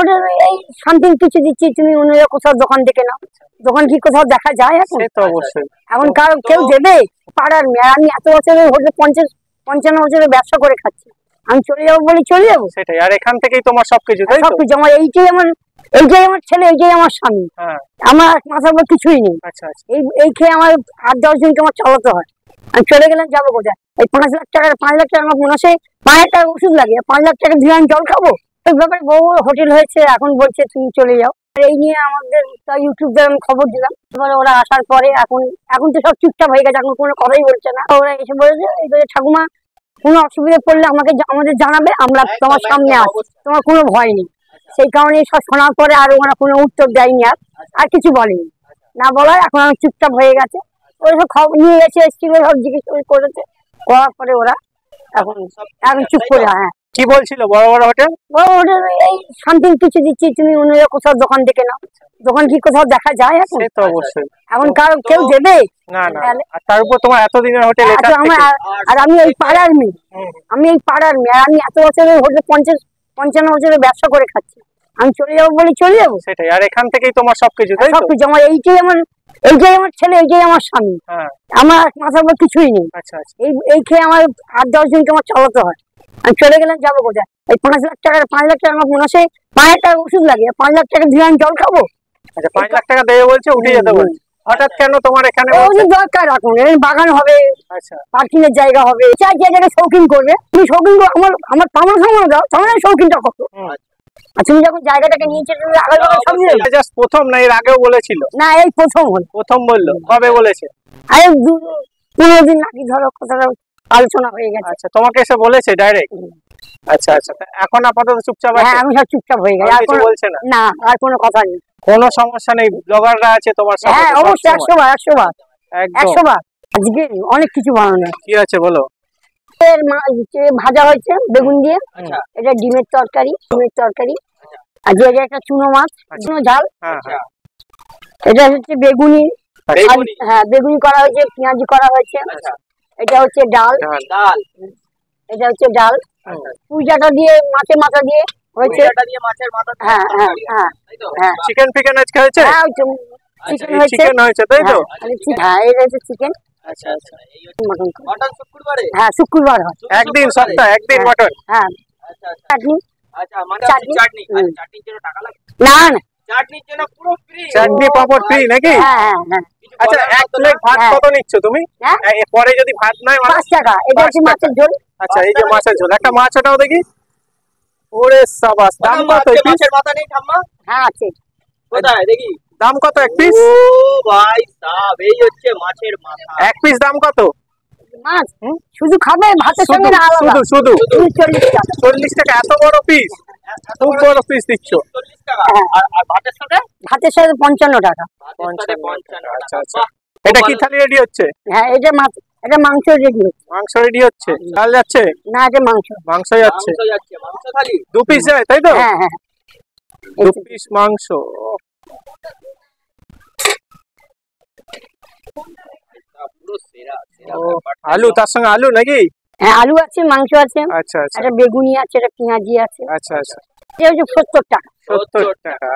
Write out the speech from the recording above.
ওটা এই সামথিং কিছু দিচ্ছি, তুমি অন্য কোথাও দোকান থেকে নাও। দোকান কি কোথাও দেখা যায় এখন? সে তো অবশ্যই। এখন কারো কেউ দেবে? পাড়ার মেয়ে, আমি এত বছরের হোটেল 55 বছরের ব্যবসা করে খাচ্ছি, আমি চলে যাবো বলে চলে যাবো? সেটাই। আর এখান থেকেই তোমার সবকিছু, তাই তো? সবকিছু আমার, এইটাই আমার ছেলে, এইটাই আমার স্বামী। আমার মাথার উপর কিছুই নেই। আচ্ছা আচ্ছা। এই খেয়ে আমার 8-10 জনকে আমার চালাতে হয়। আমি চলে গেলাম, যাবো কোথায়? এই 5 লাখ টাকা আমার মাসে 5 লাখ টাকা ওষুধ লাগে, 5 লাখ টাকা দিয়ে আমি জল খাবো? এই ব্যাপারে বড় হোটেল হয়েছে, এখন বলছে তুমি চলে যাও। এই নিয়ে আমাদের ইউটিউব দ্বারা আমি খবর দিলাম। এবারে ওরা আসার পরে এখন তো সব চুপচাপ হয়ে গেছে, এখন কোনো কথাই বলছে না। ওরা এসে বলেছে, এই ঠাকুমা কোনো অসুবিধা পড়লে আমাদের জানাবে, আমরা তোমার সামনে আসবো, তোমার কোনো ভয় নেই। সেই কারণে সব শোনার পরে আর ওরা কোনো উত্তর দেয়নি, আর কিছু বলেনি। না বলার এখন আমি চুপচাপ হয়ে গেছে। ওই সব খবর নিয়ে এসেছিল, সব জিজ্ঞেস করেছে, করার পরে ওরা এখন চুপ করে। হ্যাঁ, কি বলছিল? বড় বড় হোটেল এই সামথিং কিছু দিচ্ছি, তুমি অন্য কোথাও দোকান থেকে নাও। দোকান কি কোথাও দেখা যায় এখন? সে তো অবশ্যই। এখন কারো কেউ দেবে? না না। আর তার উপর তোমার এতদিনের হোটেল, এটা আর আমি এই পাড়ার মেয়ে, আমি এত বছরের হোটেল 55 বছরের ব্যবসা করে খাচ্ছি, আমি চলে যাবো বলে চলে যাবো? সেটাই। আর এখান থেকেই তোমার সবকিছু, তাই তো? সবকিছু আমার, এইটাই আমার ছেলে, এইটাই আমার স্বামী। আমার মাথার উপর কিছুই নেই। আচ্ছা আচ্ছা। এই খেয়ে আমার 8-10 জনকে আমার চালাতে হয়। আমি চলে গেলাম, যাবো কোথায়? এই 5 লাখ টাকা আমার মাসে 5 লাখ টাকা ওষুধ লাগে, 5 লাখ টাকা দিয়ে আমি জল খাবো? আচ্ছা, 5 লাখ টাকা দেবে বলছে, উঠে যেতে বলছে। হঠাৎ কেন তোমার এখানে? দরকার এখন বাগান হবে, আচ্ছা, পার্কিং এর জায়গা হবে, চার জায়গায় শৌখিন করবে। তুমি শৌখিন আমার তামার সামনে দাও, তাহলে শৌখিনটা কত? আর তুমি যখন জায়গাটাকে নিয়েছে, তুমি আগে জাস্ট প্রথম না এর আগেও বলেছিল? না, এই প্রথম হল। প্রথম বললো? কবে বলেছে? আরে 15 দিন নাকি ধরো কথাটা আলোচনা হয়ে গেছে। আচ্ছা, তোমাকে এসে বলেছে ডাইরেক্ট? আচ্ছা আচ্ছা। এখন আপাতত চুপচাপ আছে? হ্যাঁ, আমি সব চুপচাপ হয়ে গেছি, আর কিছু বলছে না। না, আর কোনো কথা নেই, কোনো সমস্যা নেই। ব্লগাররা আছে তোমার সাথে? হ্যাঁ, অবশ্যই, 100 বার। একদম। আজকে অনেক কিছু বানানো। কি আছে বলো? ভাজা হয়েছে বেগুন দিয়ে, এটা ডিমের তরকারি, আর যে একটা চুনো মাছ, চুনো ঝাল, এটা হচ্ছে বেগুনি। হ্যাঁ, বেগুনি করা হয়েছে, পেঁয়াজি করা হয়েছে। এটা হচ্ছে ডাল, এটা হচ্ছে ডাল পুইজাটা দিয়ে, মাছের মাথা দিয়ে হয়েছে। হ্যাঁ হ্যাঁ হ্যাঁ হ্যাঁ। চিকেন ফিকেন আজকে হয়েছে? হ্যাঁ, চিকেন হয়েছে, তাই তো? হ্যাঁ, এটা হচ্ছে চিকেন। আচ্ছা আচ্ছা। মটন শুক্রবারে? হ্যাঁ, শুক্রবার হয়। একদিন সপ্তাহে একদিন মটন? হ্যাঁ। চাটনি? আচ্ছা, মানে চাটনি চাটনির জন্য টাকা লাগে? না না, চাটনির জন্য পুরো ফ্রি। চাটনি পাপড় ফ্রি নাকি? হ্যাঁ হ্যাঁ হ্যাঁ। আচ্ছা, এক প্লেট ভাত কত নিচ্ছ তুমি? পরে যদি ভাত নাই? 5 টাকা। এটা হচ্ছে মাছের ঝোল। আচ্ছা, এই যে মাছের ঝোল, একটা মাছ ওটাও দেখি। ওরে সাবাস। দাম কত? মাছের মাথা নেই ঠাম্মা? হ্যাঁ, আছে। কোথায় দেখি? দাম কত এক পিস? ও ভাই সাহেব, এই হচ্ছে মাছের মাথা। এক পিস দাম কত? মাছ শুধু খাবে, ভাতের সঙ্গে না আলাদা? শুধু 40 টাকা। 40 টাকা? এত বড় পিস? খুব বড় পিস দিচ্ছ। 40 টাকা। আর ভাতের সাথে? ভাতের সাথে 55 টাকা। 55 আচ্ছা আচ্ছা। এটা কি থালি রেডি হচ্ছে? হ্যাঁ, এটা মাংস রেডি হচ্ছে। মাংস রেডি হচ্ছে? ডাল যাচ্ছে? না, এটা মাংস যাচ্ছে। মাংস থালি 2 পিস যায়, তাই তো? হ্যাঁ হ্যাঁ, 2 পিস মাংস। পুরো সেরা সেরা। আলু তার সঙ্গে? আলু নাকি? হ্যাঁ, আলু আছে, মাংস আছে। আচ্ছা আচ্ছা। একটা বেগুনি আছে, একটা পেঁয়াজি আছে। আচ্ছা আচ্ছা। এটা হচ্ছে 70 টাকা। 70 টাকা।